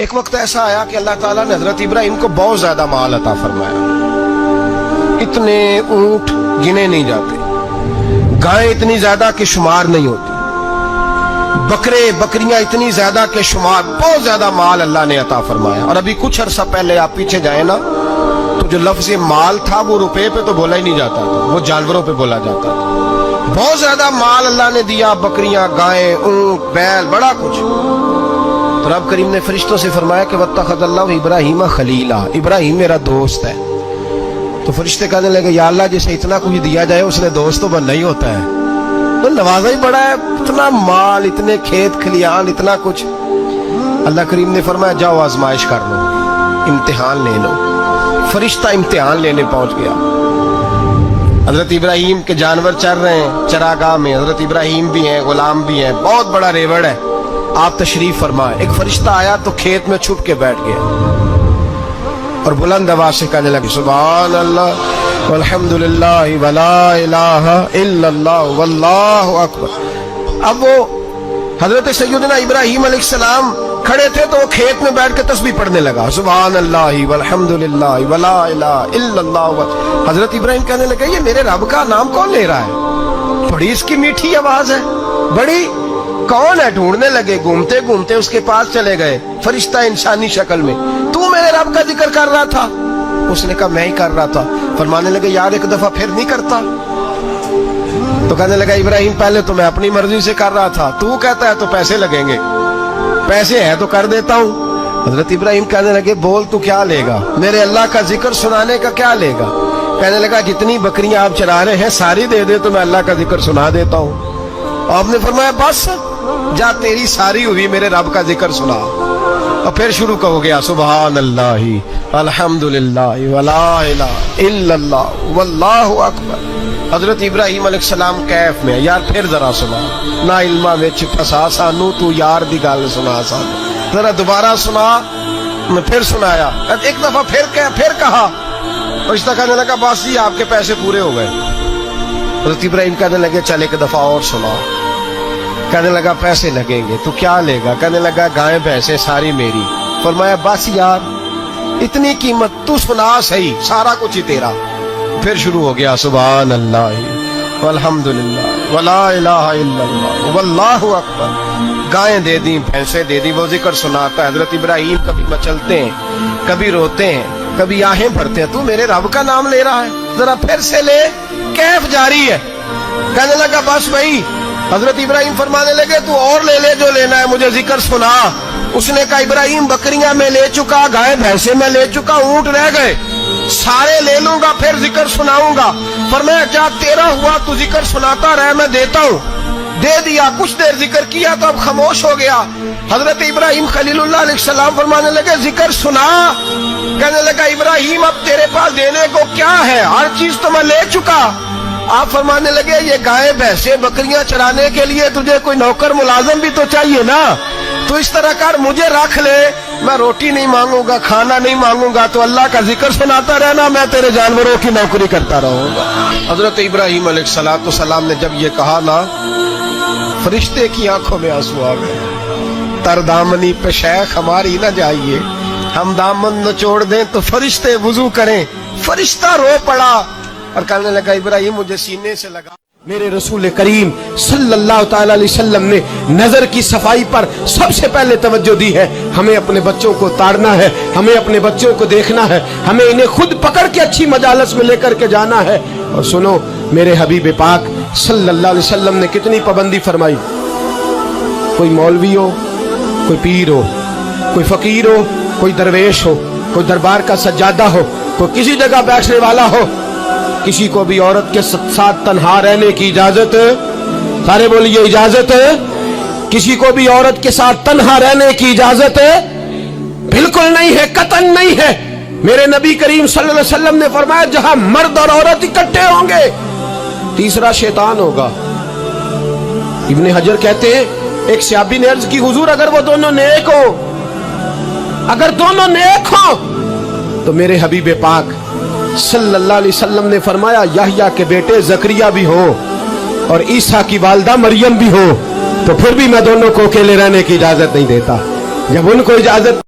ایک وقت ایسا آیا کہ اللہ تعالیٰ نے حضرت ابراہیم کو بہت زیادہ مال عطا فرمایا. اتنے اونٹ گنے نہیں جاتے، گائیں اتنی زیادہ کہ شمار نہیں ہوتی، بکرے بکریاں اتنی زیادہ کہ شمار، بہت زیادہ مال اللہ نے عطا فرمایا. اور ابھی کچھ عرصہ پہلے آپ پیچھے جائیں نا تو جو لفظ مال تھا وہ روپے پہ تو بولا ہی نہیں جاتا تھا، وہ جانوروں پہ بولا جاتا تھا. بہت زیادہ مال اللہ نے دیا، بکریاں، گائیں، اونٹ، بیل، بڑا کچھ. تو رب کریم نے فرشتوں سے فرمایا کہ وَاتَّخَذَ اللَّهُ إِبْرَاهِيمَ خَلِيلًا، ابراہیم میرا دوست ہے. تو فرشتے کہنے لگے یا اللہ جسے اتنا کچھ دیا جائے اس نے دوست تو بننا ہی ہوتا ہے، تو نوازا ہی بڑا ہے، اتنا مال، اتنے کھیت کھلیان، اتنا کچھ. اللہ کریم نے فرمایا جاؤ آزمائش کر لو، امتحان لے لو. فرشتہ امتحان لینے پہنچ گیا. حضرت ابراہیم کے جانور چر رہے ہیں چراگاہ میں، حضرت ابراہیم بھی ہیں، غلام بھی ہیں، بہت بڑا ریوڑ ہے. آپ تشریف فرمائے. ایک فرشتہ آیا تو کھیت میں چھپ کے بیٹھ گیا اور بلند آواز سے کہنے لگے سبحان اللہ والحمدللہ ولا الہ الا اللہ واللہ اکبر. اب وہ حضرت سیدنا ابراہیم علیہ السلام کھڑے تھے تو وہ کھیت میں بیٹھ کے تسبیح پڑھنے لگا سبحان اللہ والحمدللہ ولا الہ الا اللہ. حضرت ابراہیم کہنے لگے یہ میرے رب کا نام کون لے رہا ہے، بڑی اس کی میٹھی آواز ہے، بڑی کون ہے. ڈھونڈنے لگے، گھومتے گھومتے اس کے پاس چلے گئے. فرشتہ انسانی شکل میں، تو میرے رب کا ذکر کر رہا تھا؟ اس نے کہا میں ہی کر رہا تھا. فرمانے لگے یار ایک دفعہ پھر نہیں کرتا؟ تو کہنے لگا ابراہیم پہلے تو میں اپنی مرضی سے کر رہا تھا، تو کہتا ہے تو پیسے لگیں گے، پیسے ہیں تو کر دیتا ہوں. حضرت ابراہیم کہنے لگے بول تو کیا لے گا، میرے اللہ کا ذکر سنانے کا کیا لے گا؟ کہنے لگا جتنی بکریاں آپ چرا رہے ہیں ساری دے دے تو میں اللہ کا ذکر سنا دیتا ہوں. آپ نے فرمایا بس جا تیری ساری ہوئی، میرے رب کا ذکر سنا. اور پھر شروع ہو گیا سبحان اللہ الحمدللہ ولا الہ الا اللہ واللہ اکبر. حضرت ابراہیم علیہ السلام کیف میں یار پھر ذرا سنا، نا علما وچ پھسا سانو تو یار دی گل سنا سانو. ذرا دوبارہ سنا. میں پھر سنایا، ایک دفعہ پھر کہا. فرشتہ کہنے لگا بس جی آپ کے پیسے پورے ہو گئے. حضرت ابراہیم کہنے لگے چل ایک دفعہ اور سنا. کہنے لگا پیسے لگیں گے. تو کیا لے گا؟ کہنے لگا گائیں بھینسیں ساری میری. فرمایا بس یار اتنی قیمت، تو سنا صحیح، سارا کچھ ہی تیرا. پھر شروع ہو گیا سبحان اللہ والحمدللہ ولا الہ الا اللہ واللہ اکبر. گائیں دے دی، بھینسیں دے دی، وہ ذکر سناتا ہے. حضرت ابراہیم کبھی مچلتے ہیں، کبھی روتے ہیں، کبھی آہیں بھرتے ہیں. تو میرے رب کا نام لے رہا ہے، ذرا پھر سے لے. کیف جاری ہے. کہنے لگا بس بھائی. حضرت ابراہیم فرمانے لگے تو اور لے لے جو لینا ہے، مجھے ذکر سنا. اس نے کہا ابراہیم بکریاں میں لے چکا، گائے بھینسیں میں لے چکا، اونٹ رہ گئے، سارے لے لوں گا پھر ذکر سناؤں گا. فرمایا کیا تیرا ہوا تو ذکر سناتا رہ، میں دیتا ہوں. دے دیا. کچھ دیر ذکر کیا تو اب خاموش ہو گیا. حضرت ابراہیم خلیل اللہ علیہ السلام فرمانے لگے ذکر سنا. کہنے لگا ابراہیم اب تیرے پاس دینے کو کیا ہے، ہر چیز تو میں لے چکا. آپ فرمانے لگے یہ گائے بھینسیں بکریاں چرانے کے لیے تجھے کوئی نوکر ملازم بھی تو چاہیے نا. تو اس طرح کر مجھے رکھ لے، میں روٹی نہیں مانگوں گا، کھانا نہیں مانگوں گا، تو اللہ کا ذکر سناتا رہنا، میں تیرے جانوروں کی نوکری کرتا رہوں گا. حضرت ابراہیم علیہ السلام نے جب یہ کہا نا، فرشتے کی آنکھوں میں آنسو آ گئے. تر دامنی پہ شیخ ہماری نہ جائیے، ہم دامن نچوڑ دیں تو فرشتے وضو کریں. فرشتہ رو پڑا اور کہنے لگا ابراہیم مجھے سینے سے لگا. میرے رسول کریم صلی اللہ تعالی علیہ وسلم نے نظر کی صفائی پر سب سے پہلے توجہ دی ہے. ہمیں اپنے بچوں کو تاڑنا ہے، ہمیں اپنے بچوں کو دیکھنا ہے، ہمیں انہیں خود پکڑ کے اچھی مجالس میں لے کر کے جانا ہے. اور سنو میرے حبیب پاک صلی اللہ علیہ وسلم نے کتنی پابندی فرمائی. کوئی مولوی ہو، کوئی پیر ہو، کوئی فقیر ہو، کوئی درویش ہو، کوئی دربار کا سجادہ ہو، کوئی کسی جگہ بیٹھنے والا ہو، کسی کو بھی عورت کے ساتھ تنہا رہنے کی اجازت، سارے بولیے اجازت. کسی کو بھی عورت کے ساتھ تنہا رہنے کی اجازت بالکل نہیں ہے، قطعاً نہیں ہے. میرے نبی کریم صلی اللہ علیہ وسلم نے فرمایا جہاں مرد اور عورت اکٹھے ہوں گے تیسرا شیطان ہوگا. ابن حجر کہتے ہیں ایک صحابی نے عرض کی حضور اگر وہ دونوں نیک ہو، اگر دونوں نیک ہو تو میرے حبیب پاک صلی اللہ علیہ وسلم نے فرمایا یحییٰ کے بیٹے زکریا بھی ہو اور عیسیٰ کی والدہ مریم بھی ہو تو پھر بھی میں دونوں کو اکیلے رہنے کی اجازت نہیں دیتا. جب ان کو اجازت